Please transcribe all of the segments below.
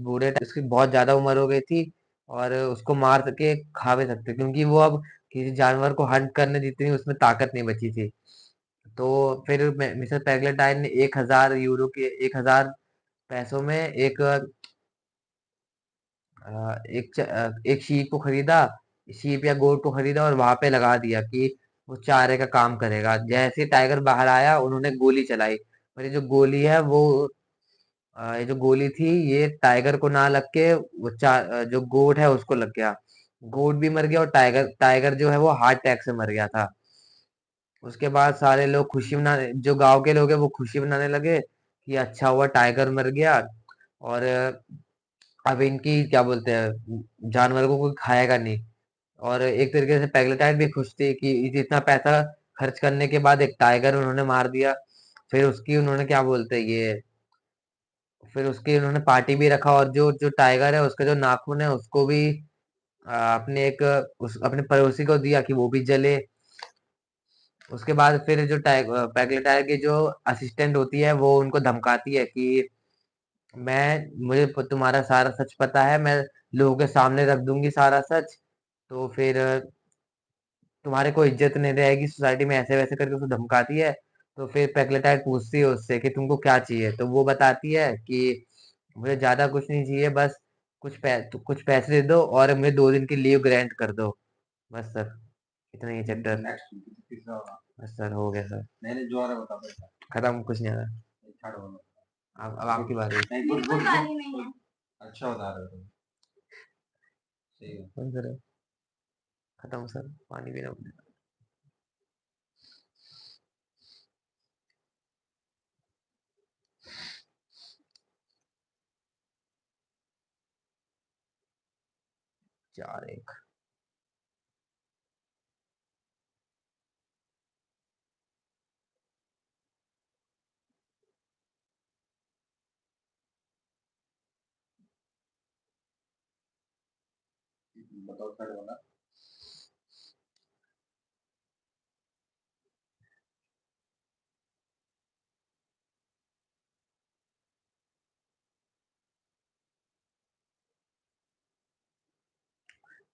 बूढ़े उसकी बहुत ज्यादा उम्र हो गई थी और उसको मार के खा भी सकते क्योंकि वो अब किसी जानवर को हंट करने जितनी उसमें ताकत नहीं बची थी। तो फिर मिस्टर पैगलेटाइन ने 1,000 यूरो के 1,000 पैसों में एक शीप को खरीदा, शीप या गोट को खरीदा और वहां पे लगा दिया कि वो चारे का काम करेगा। जैसे ही टाइगर बाहर आया उन्होंने गोली चलाई, और ये जो गोली है वो ये जो गोली थी ये टाइगर को ना लग के जो गोट है उसको लग गया। गोट भी मर गया और टाइगर टाइगर जो है वो हार्ट अटैक से मर गया था। उसके बाद सारे लोग खुशी मनाने, जो गांव के लोग हैं वो खुशी मनाने लगे कि अच्छा हुआ टाइगर मर गया, और अब इनकी क्या बोलते हैं जानवर को कोई खाएगा नहीं। और एक तरीके से पैग्लेटाइड भी खुश थी कि इतना पैसा खर्च करने के बाद एक टाइगर उन्होंने मार दिया। फिर उसकी उन्होंने क्या बोलते हैं ये फिर उसकी उन्होंने पार्टी भी रखा, और जो जो टाइगर है उसका जो नाखून है उसको भी अपने पड़ोसी को दिया कि वो भी जले। उसके बाद फिर जो पैग्लेटाइड की जो असिस्टेंट होती है वो उनको धमकाती है कि तुम्हारा सारा सच पता है, मैं लोगों के सामने रख दूंगी सारा सच, तो फिर तुम्हारे को इज्जत नहीं रहेगी सोसाइटी में, ऐसे वैसे करके उसको धमकाती है। तो फिर पेगलेटाइड पूछती है उससे कि तुमको क्या चाहिए, तो वो बताती है कि मुझे ज्यादा कुछ नहीं चाहिए, बस कुछ पैसे दे दो और मुझे 2 दिन की लीव ग्रांट कर दो। बस सर, इतना ही चैप्टर। नेक्स्ट तीसरा होगा। बस सर हो गया सर। नहीं जो आ रहा बता पैसा खत्म, कुछ नहीं आ रहा। अब आपकी बारी। नहीं कुछ कुछ अच्छा बता रहे हो तुम। सही है। कौन सर? खत्म सर, पानी पीना पड़ेगा। चार एक। बताओ थर्ड वाला।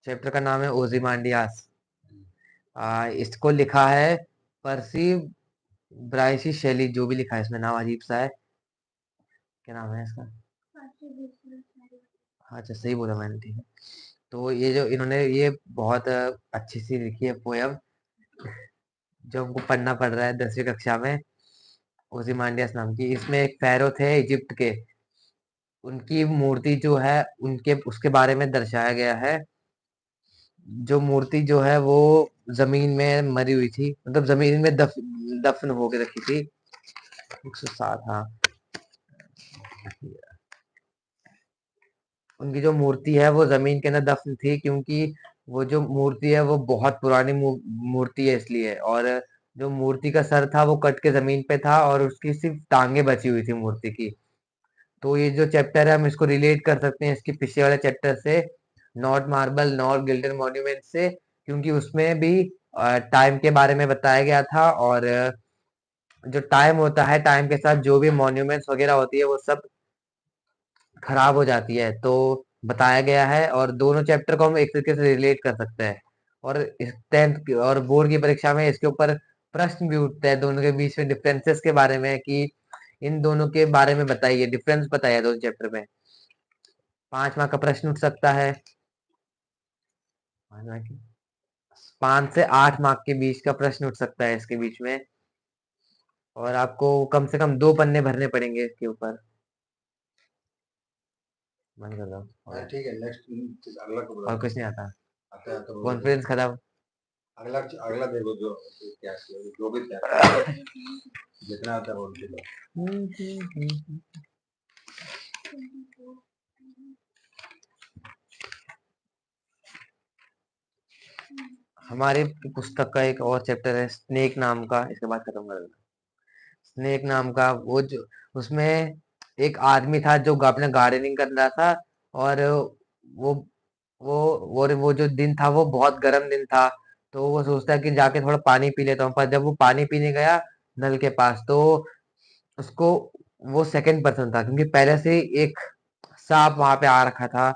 चैप्टर का नाम है ओzymandias। इसको लिखा है पर्सी ब्राइसी शेली, जो भी लिखा है इसमें, नाम अजीब सा है। क्या नाम है इसका? हाँ, अच्छा सही बोला मैंने, ठीक है। तो ये जो इन्होंने ये बहुत अच्छी सी लिखी है पोयम, जो हमको पढ़ना पड़ रहा है 10वीं कक्षा में। ओzymandias नाम की, इसमें एक pharaoh थे इजिप्ट के, उनकी मूर्ति जो है उनके उसके बारे में दर्शाया गया है। जो मूर्ति जो है वो जमीन में मरी हुई थी, मतलब जमीन में दफन होके रखी थी। 107, हाँ। उनकी जो मूर्ति है वो जमीन के अंदर दफन थी, क्योंकि वो जो मूर्ति है वो बहुत पुरानी मूर्ति है इसलिए। और जो मूर्ति का सर था वो कट के जमीन पे था और उसकी सिर्फ टांगे बची हुई थी मूर्ति की। तो ये जो चैप्टर है हम इसको रिलेट कर सकते हैं इसके पिछले वाले चैप्टर से, नॉट मार्बल नॉट गिल्डन मॉन्यूमेंट से, क्योंकि उसमें भी टाइम के बारे में बताया गया था। और जो टाइम होता है, टाइम के साथ जो भी मॉन्यूमेंट्स वगैरह होती है वो सब खराब हो जाती है, तो बताया गया है। और दोनों चैप्टर को हम एक तरीके से रिलेट कर सकते हैं। और इस 10th और बोर्ड की परीक्षा में इसके ऊपर प्रश्न भी उठते हैं दोनों के बीच में डिफरेंसेस के बारे में, कि इन दोनों के बारे में बताइए, डिफरेंस बताइए दोनों चैप्टर में। 5 मार्क का प्रश्न उठ सकता है। 5 से 8 मार्क के बीच का प्रश्न उठ सकता है इसके बीच में। और आपको कम से कम 2 पन्ने भरने पड़ेंगे इसके ऊपर। मन कर दो और ठीक है। नेक्स्ट अगला को और कुछ नहीं आता। आता है तो कॉन्फ्रेंस खत्म। अगला अगला देखो जो क्या जो भी क्या जितना आता है बोल के लो। हमारी पुस्तक का एक और चैप्टर है स्नेक नाम का, इसके बाद खत्म कर देना। स्नेक नाम का वो जो उसमें एक आदमी था जो अपने गार्डनिंग कर रहा था, और वो वो जो दिन था वो बहुत गर्म दिन था। तो वो सोचता है कि जाके थोड़ा पानी पी लेता हूँ, पर जब वो पानी पीने गया नल के पास, तो उसको वो सेकंड पर्सन था, क्योंकि पहले से ही एक सांप वहां पे आ रखा था।